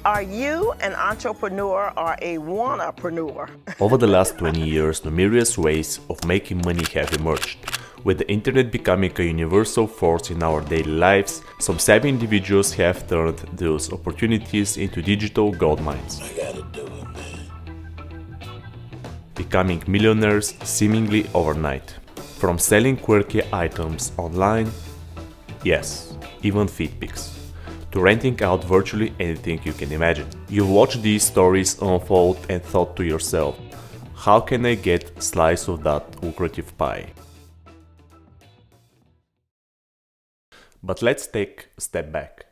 Are you an entrepreneur or a wannapreneur? Over the last 20 years, numerous ways of making money have emerged. With the internet becoming a universal force in our daily lives, some savvy individuals have turned those opportunities into digital gold mines. I gotta do it, man. Becoming millionaires seemingly overnight. From selling quirky items online, yes, even feed pics, to renting out virtually anything you can imagine. You watch these stories unfold and thought to yourself, how can I get a slice of that lucrative pie? But let's take a step back.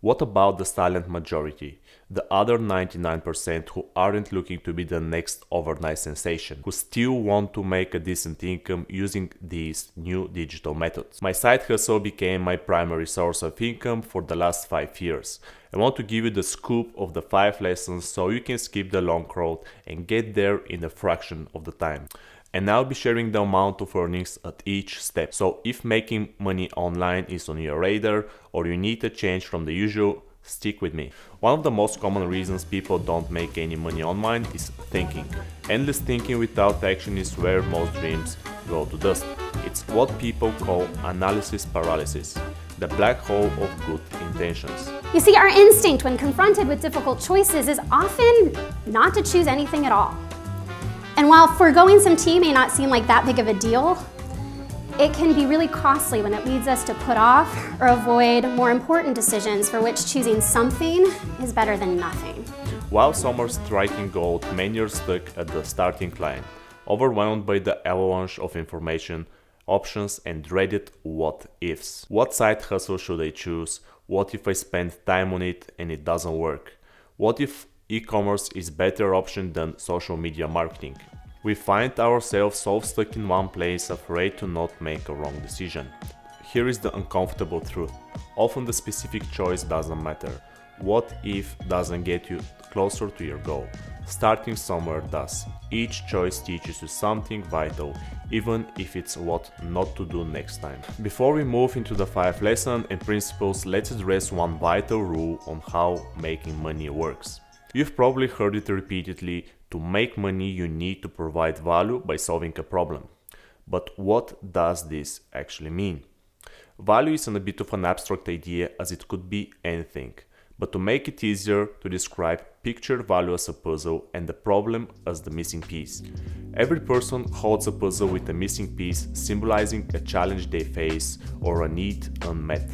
What about the silent majority, the other 99% who aren't looking to be the next overnight sensation, who still want to make a decent income using these new digital methods? My side hustle became my primary source of income for the last 5 years. I want to give you the scoop of the 5 lessons so you can skip the long road and get there in a fraction of the time. And I'll be sharing the amount of earnings at each step. So if making money online is on your radar or you need a change from the usual, stick with me. One of the most common reasons people don't make any money online is thinking. Endless thinking without action is where most dreams go to dust. It's what people call analysis paralysis, the black hole of good intentions. You see, our instinct when confronted with difficult choices is often not to choose anything at all. And while foregoing some tea may not seem like that big of a deal, it can be really costly when it leads us to put off or avoid more important decisions for which choosing something is better than nothing. While some are striking gold, many are stuck at the starting line, overwhelmed by the avalanche of information, options, and dreaded what-ifs. What side hustle should I choose? What if I spend time on it and it doesn't work? What if e-commerce is a better option than social media marketing? We find ourselves so stuck in one place, afraid to not make a wrong decision. Here is the uncomfortable truth. Often the specific choice doesn't matter. What if doesn't get you closer to your goal? Starting somewhere does. Each choice teaches you something vital, even if it's what not to do next time. Before we move into the 5 lessons and principles, let's address one vital rule on how making money works. You've probably heard it repeatedly: to make money you need to provide value by solving a problem. But what does this actually mean? Value is a bit of an abstract idea, as it could be anything. But to make it easier to describe, picture value as a puzzle and the problem as the missing piece. Every person holds a puzzle with a missing piece, symbolizing a challenge they face or a need unmet.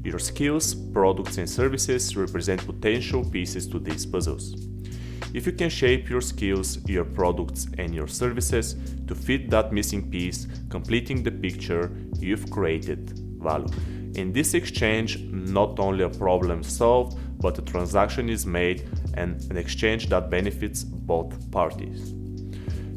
Your skills, products and services represent potential pieces to these puzzles. If you can shape your skills, your products and your services to fit that missing piece, completing the picture, you've created value. In this exchange, not only a problem solved, but a transaction is made, and an exchange that benefits both parties.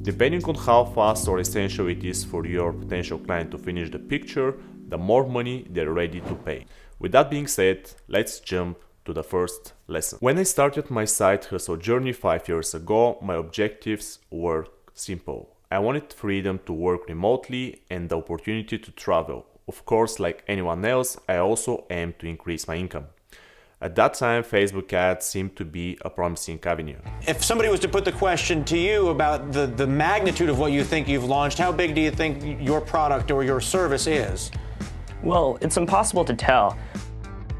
Depending on how fast or essential it is for your potential client to finish the picture, the more money they're ready to pay. With that being said, let's jump to the first lesson. When I started my side hustle journey 5 years ago, my objectives were simple. I wanted freedom to work remotely and the opportunity to travel. Of course, like anyone else, I also aimed to increase my income. At that time, Facebook ads seemed to be a promising avenue. If somebody was to put the question to you about the magnitude of what you think you've launched, how big do you think your product or your service is? Well, it's impossible to tell.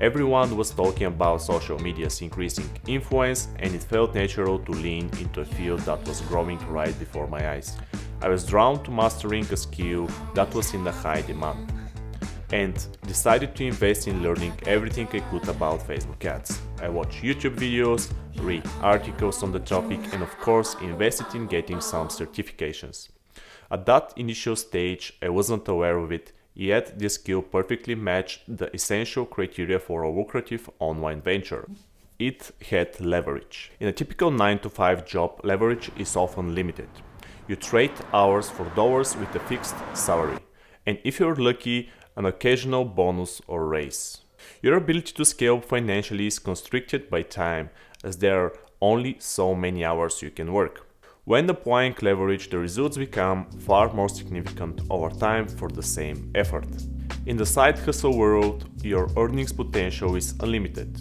Everyone was talking about social media's increasing influence, and it felt natural to lean into a field that was growing right before my eyes. I was drawn to mastering a skill that was in the high demand, and decided to invest in learning everything I could about Facebook ads. I watched YouTube videos, read articles on the topic, and of course invested in getting some certifications. At that initial stage, I wasn't aware of it, yet this skill perfectly matched the essential criteria for a lucrative online venture. It had leverage. In a typical 9-to-5 job, leverage is often limited. You trade hours for dollars with a fixed salary, and if you're lucky, an occasional bonus or raise. Your ability to scale financially is constricted by time, as there are only so many hours you can work. When applying leverage, the results become far more significant over time for the same effort. In the side hustle world, your earnings potential is unlimited.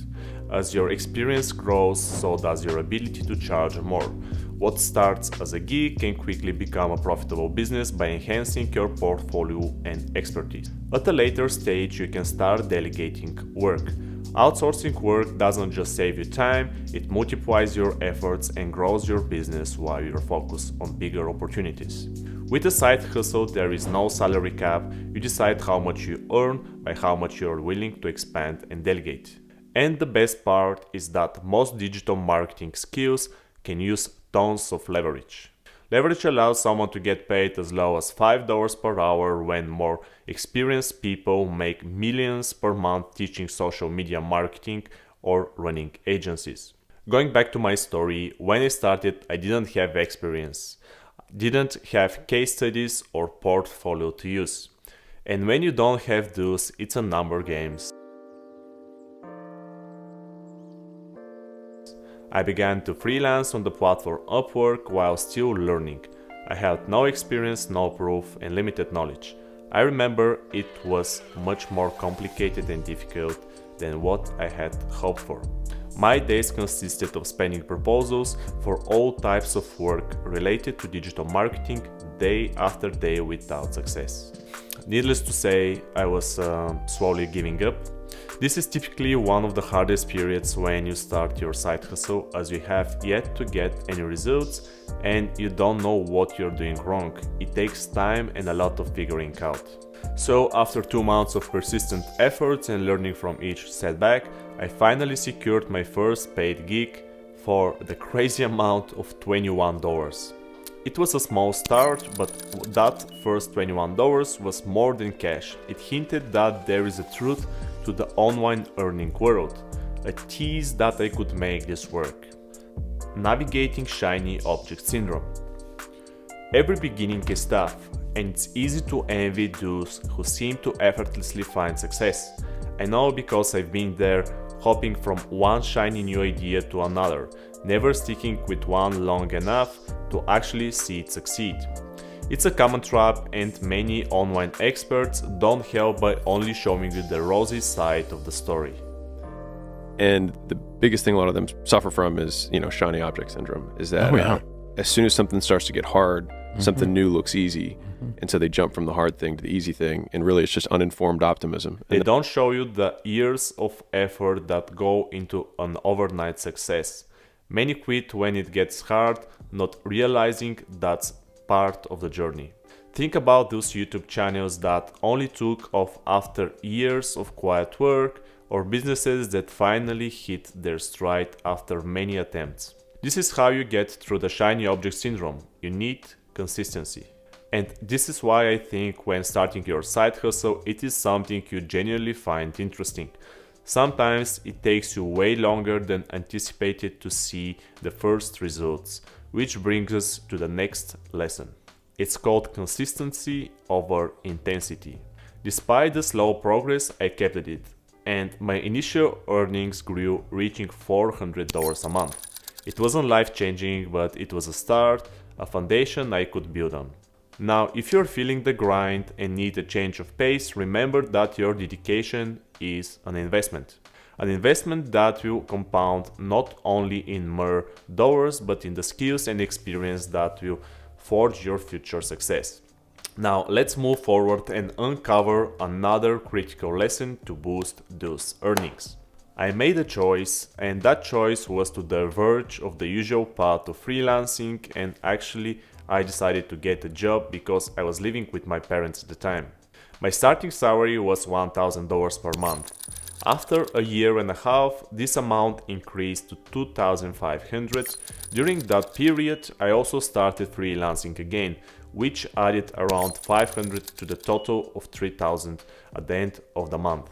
As your experience grows, so does your ability to charge more. What starts as a gig can quickly become a profitable business by enhancing your portfolio and expertise. At a later stage, you can start delegating work. Outsourcing work doesn't just save you time, it multiplies your efforts and grows your business while you're focused on bigger opportunities. With a side hustle, there is no salary cap. You decide how much you earn by how much you're willing to expand and delegate. And the best part is that most digital marketing skills can use tons of leverage. Leverage allows someone to get paid as low as $5 per hour when more experienced people make millions per month teaching social media marketing or running agencies. Going back to my story, when I started, I didn't have experience, didn't have case studies or portfolio to use. And when you don't have those, it's a number game. I began to freelance on the platform Upwork while still learning. I had no experience, no proof, and limited knowledge. I remember it was much more complicated and difficult than what I had hoped for. My days consisted of spending proposals for all types of work related to digital marketing day after day without success. Needless to say, I was slowly giving up. This is typically one of the hardest periods when you start your side hustle, as you have yet to get any results and you don't know what you're doing wrong. It takes time and a lot of figuring out. So after 2 months of persistent efforts and learning from each setback, I finally secured my first paid gig for the crazy amount of $21. It was a small start, but that first $21 was more than cash. It hinted that there is a truth to the online earning world, a tease that I could make this work. Navigating shiny object syndrome. Every beginning is tough, and it's easy to envy those who seem to effortlessly find success. I know because I've been there, hopping from one shiny new idea to another, never sticking with one long enough to actually see it succeed. It's a common trap, and many online experts don't help by only showing you the rosy side of the story. And the biggest thing a lot of them suffer from is, shiny object syndrome, is that as soon as something starts to get hard, something new looks easy. And so they jump from the hard thing to the easy thing. And really, it's just uninformed optimism. They don't show you the years of effort that go into an overnight success. Many quit when it gets hard, not realizing that's part of the journey. Think about those YouTube channels that only took off after years of quiet work, or businesses that finally hit their stride after many attempts. This is how you get through the shiny object syndrome. You need consistency. And this is why I think when starting your side hustle, it is something you genuinely find interesting. Sometimes it takes you way longer than anticipated to see the first results, which brings us to the next lesson. It's called consistency over intensity. Despite the slow progress, I kept at it, and my initial earnings grew, reaching $400 a month. It wasn't life-changing, but it was a start, a foundation I could build on. Now, if you're feeling the grind and need a change of pace, remember that your dedication is an investment. An investment that will compound not only in mere dollars, but in the skills and experience that will forge your future success. Now, let's move forward and uncover another critical lesson to boost those earnings. I made a choice, and that choice was to diverge of the usual path of freelancing, and actually I decided to get a job because I was living with my parents at the time. My starting salary was $1,000 per month. After a year and a half, this amount increased to $2,500. During that period, I also started freelancing again, which added around $500 to the total of $3,000 at the end of the month.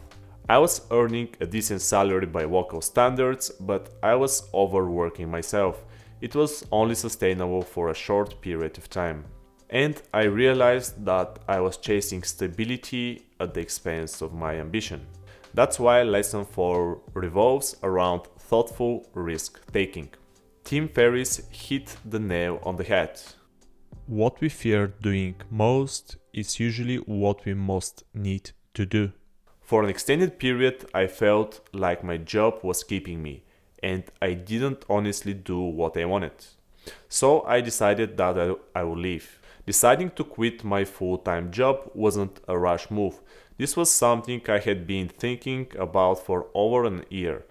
I was earning a decent salary by local standards, but I was overworking myself. It was only sustainable for a short period of time. And I realized that I was chasing stability at the expense of my ambition. That's why lesson 4 revolves around thoughtful risk-taking. Tim Ferriss hit the nail on the head. What we fear doing most is usually what we most need to do. For an extended period, I felt like my job was keeping me, and I didn't honestly do what I wanted. So I decided that I would leave. Deciding to quit my full-time job wasn't a rash move. This was something I had been thinking about for over a year,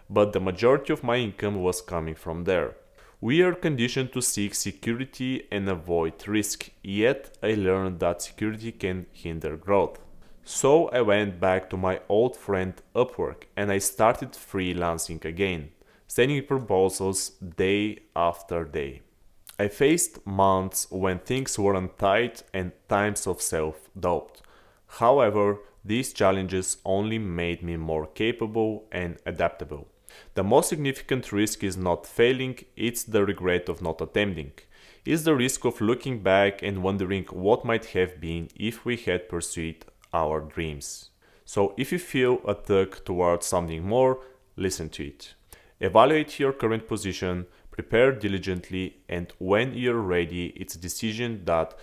but the majority of my income was coming from there. We are conditioned to seek security and avoid risk, yet I learned that security can hinder growth. So I went back to my old friend Upwork and I started freelancing again, sending proposals day after day. I faced months when things weren't tight and times of self-doubt. However, these challenges only made me more capable and adaptable. The most significant risk is not failing, it's the regret of not attempting. It's the risk of looking back and wondering what might have been if we had pursued our dreams. So if you feel a tug towards something more, listen to it. Evaluate your current position, prepare diligently, and when you're ready, it's a decision that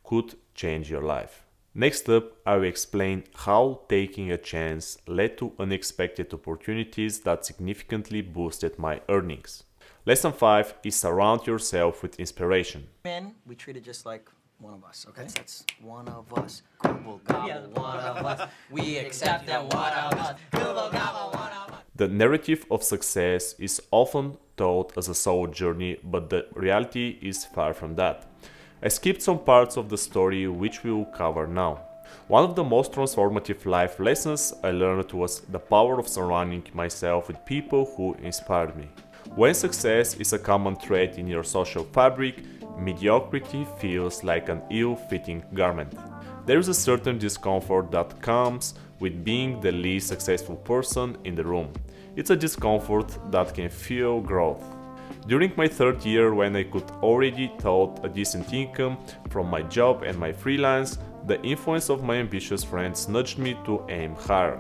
could change your life. Next up, I will explain how taking a chance led to unexpected opportunities that significantly boosted my earnings. Lesson 5 is surround yourself with inspiration. Men, we treat it just like one of us, okay? That's one of us. Gobble, gobble, one of us. We accept that one of us. Gobble, gobble, one of us. The narrative of success is often told as a solo journey, but the reality is far from that. I skipped some parts of the story which we will cover now. One of the most transformative life lessons I learned was the power of surrounding myself with people who inspired me. When success is a common thread in your social fabric, mediocrity feels like an ill-fitting garment. There is a certain discomfort that comes with being the least successful person in the room. It's a discomfort that can fuel growth. During my third year, when I could already tote a decent income from my job and my freelance, the influence of my ambitious friends nudged me to aim higher.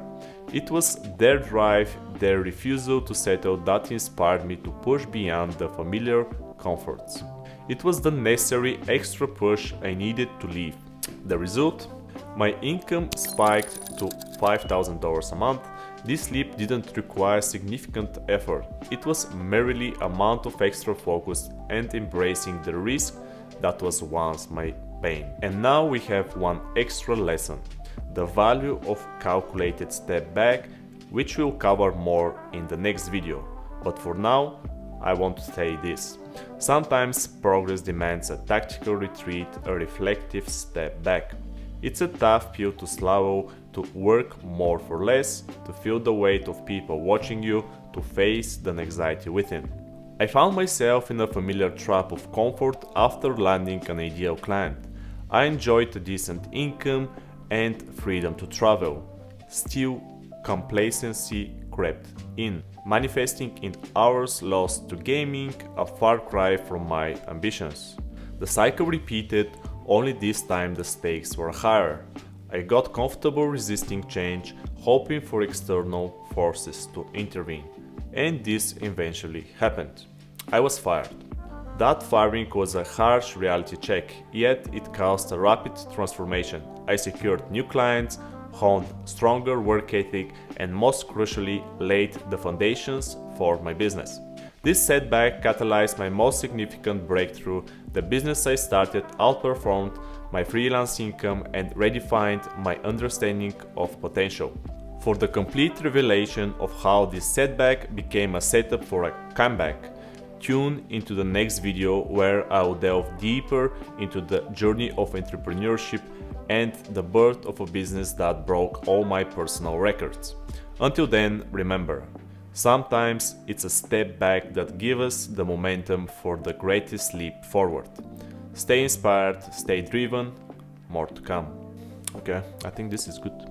It was their drive, their refusal to settle that inspired me to push beyond the familiar comforts. It was the necessary extra push I needed to leave. The result? My income spiked to $5,000 a month. This leap didn't require significant effort. It was merely an amount of extra focus and embracing the risk that was once my pain. And now we have one extra lesson: the value of calculated step back, which we'll cover more in the next video. But for now, I want to say this. Sometimes progress demands a tactical retreat, a reflective step back. It's a tough pill to swallow, to work more for less, to feel the weight of people watching you, to face the anxiety within. I found myself in a familiar trap of comfort after landing an ideal client. I enjoyed a decent income and freedom to travel. Still, complacency crept in, manifesting in hours lost to gaming, a far cry from my ambitions. The cycle repeated, only this time the stakes were higher. I got comfortable resisting change, hoping for external forces to intervene. And this eventually happened. I was fired. That firing was a harsh reality check, yet it caused a rapid transformation. I secured new clients, honed stronger work ethic, and most crucially, laid the foundations for my business. This setback catalyzed my most significant breakthrough. The business I started outperformed my freelance income and redefined my understanding of potential. For the complete revelation of how this setback became a setup for a comeback, tune into the next video where I will delve deeper into the journey of entrepreneurship and the birth of a business that broke all my personal records. Until then, remember, sometimes it's a step back that gives us the momentum for the greatest leap forward. Stay inspired, stay driven, more to come. Okay, I think this is good.